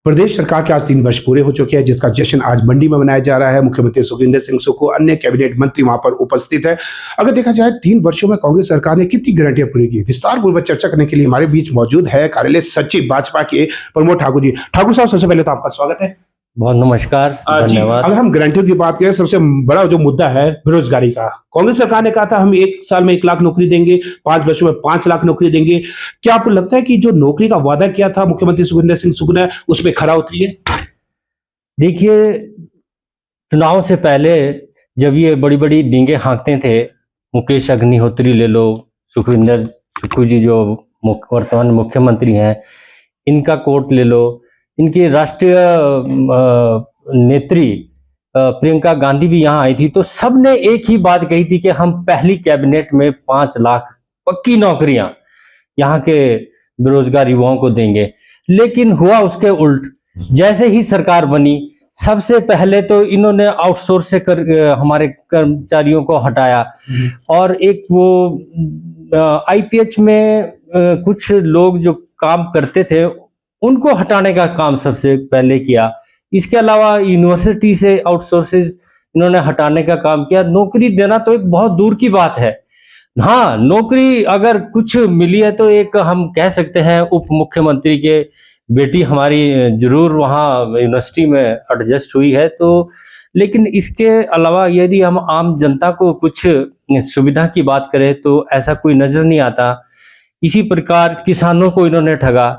प्रदेश सरकार के आज 3 वर्ष पूरे हो चुके हैं, जिसका जश्न आज मंडी में मनाया जा रहा है। मुख्यमंत्री सुखविंदर सिंह सुक्खू, अन्य कैबिनेट मंत्री वहां पर उपस्थित है। अगर देखा जाए 3 वर्षों में कांग्रेस सरकार ने कितनी गारंटियां पूरी की, विस्तार पूर्वक चर्चा करने के लिए हमारे बीच मौजूद है कार्यालय सचिव भाजपा के प्रमोद ठाकुर जी। ठाकुर साहब, सबसे पहले तो आपका स्वागत है। बहुत नमस्कार, धन्यवाद। अगर हम गारंटियों की बात करें, सबसे बड़ा जो मुद्दा है बेरोजगारी का। कांग्रेस सरकार ने कहा था हम 1 साल में 1 लाख नौकरी देंगे, 5 वर्षों में 5 लाख नौकरी देंगे। क्या आपको लगता है कि जो नौकरी का वादा किया था मुख्यमंत्री सुखविंदर सिंह सुक्खू ने, उसमें खरा उतरी है? देखिए, चुनाव से पहले जब ये बड़ी बड़ी डींगे हाँकते थे, मुकेश अग्निहोत्री ले लो, सुखविंदर सुक्खू जी जो वर्तमान मुख्यमंत्री हैं, इनका कोट ले लो, इनकी राष्ट्रीय नेत्री प्रियंका गांधी भी यहाँ आई थी, तो सबने एक ही बात कही थी कि हम पहली कैबिनेट में 5 लाख पक्की नौकरियां यहाँ के बेरोजगार युवाओं को देंगे। लेकिन हुआ उसके उल्ट। जैसे ही सरकार बनी, सबसे पहले तो इन्होंने आउटसोर्स से हमारे कर्मचारियों को हटाया, और एक वो आईपीएच में कुछ लोग जो काम करते थे उनको हटाने का काम सबसे पहले किया। इसके अलावा यूनिवर्सिटी से आउटसोर्सेज इन्होंने हटाने का काम किया। नौकरी देना तो एक बहुत दूर की बात है। हाँ, नौकरी अगर कुछ मिली है तो एक हम कह सकते हैं उप मुख्यमंत्री के बेटी हमारी जरूर वहाँ यूनिवर्सिटी में एडजस्ट हुई है, तो लेकिन इसके अलावा यदि हम आम जनता को कुछ सुविधा की बात करें तो ऐसा कोई नजर नहीं आता। इसी प्रकार किसानों को इन्होंने ठगा।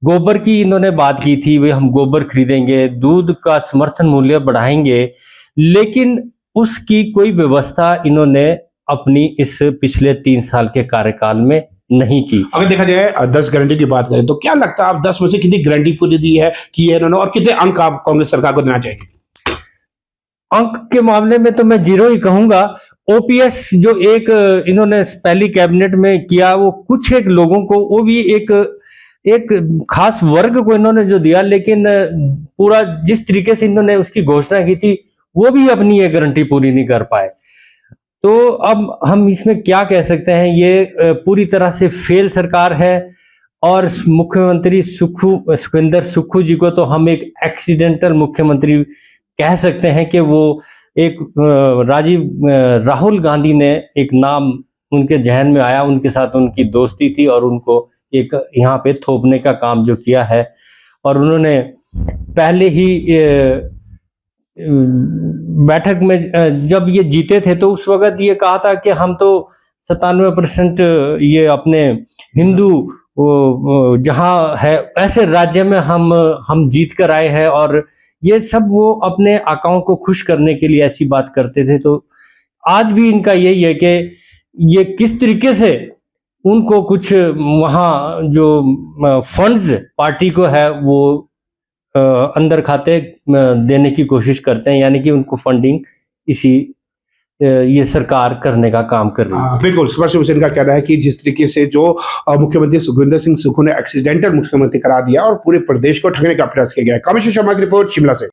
गोबर की इन्होंने बात की थी, वे हम गोबर खरीदेंगे, दूध का समर्थन मूल्य बढ़ाएंगे, लेकिन उसकी कोई व्यवस्था इन्होंने अपनी इस पिछले 3 साल के कार्यकाल में नहीं की। अगर देखा जाए 10 गारंटी की बात करें तो क्या लगता है आप 10 में से कितनी गारंटी पूरी दी है की है इन्होंने, और कितने अंक आप कांग्रेस सरकार को देना चाहेंगे? अंक के मामले में तो मैं 0 ही कहूंगा। ओपीएस जो एक इन्होंने पहली कैबिनेट में किया, वो कुछ एक लोगों को, वो भी एक खास वर्ग को इन्होंने जो दिया, लेकिन पूरा जिस तरीके से इन्होंने उसकी घोषणा की थी वो भी अपनी ये गारंटी पूरी नहीं कर पाए। तो अब हम इसमें क्या कह सकते हैं, ये पूरी तरह से फेल सरकार है। और मुख्यमंत्री सुखविंदर सुक्खू जी को तो हम एक एक्सीडेंटल मुख्यमंत्री कह सकते हैं कि वो एक राहुल गांधी ने एक नाम उनके जहन में आया, उनके साथ उनकी दोस्ती थी और उनको एक यहाँ पे थोपने का काम जो किया है। और उन्होंने पहले ही बैठक में जब ये जीते थे तो उस वक्त ये कहा था कि हम तो 97% ये अपने हिंदू जहाँ है ऐसे राज्य में हम जीत कर आए हैं, और ये सब वो अपने आकाओं को खुश करने के लिए ऐसी बात करते थे। तो आज भी इनका यही है कि ये किस तरीके से उनको कुछ वहाँ जो फंड्स पार्टी को है वो अंदर खाते देने की कोशिश करते हैं, यानी कि उनको फंडिंग इसी ये सरकार करने का काम कर रही है। बिल्कुल स्पष्ट रूप से इनका कहना है कि जिस तरीके से जो मुख्यमंत्री सुखविंदर सिंह सुक्खू ने एक्सीडेंटल मुख्यमंत्री करा दिया और पूरे प्रदेश को ठगने का प्रयास किया गया है। कमिश्नर शर्मा की रिपोर्ट शिमला से।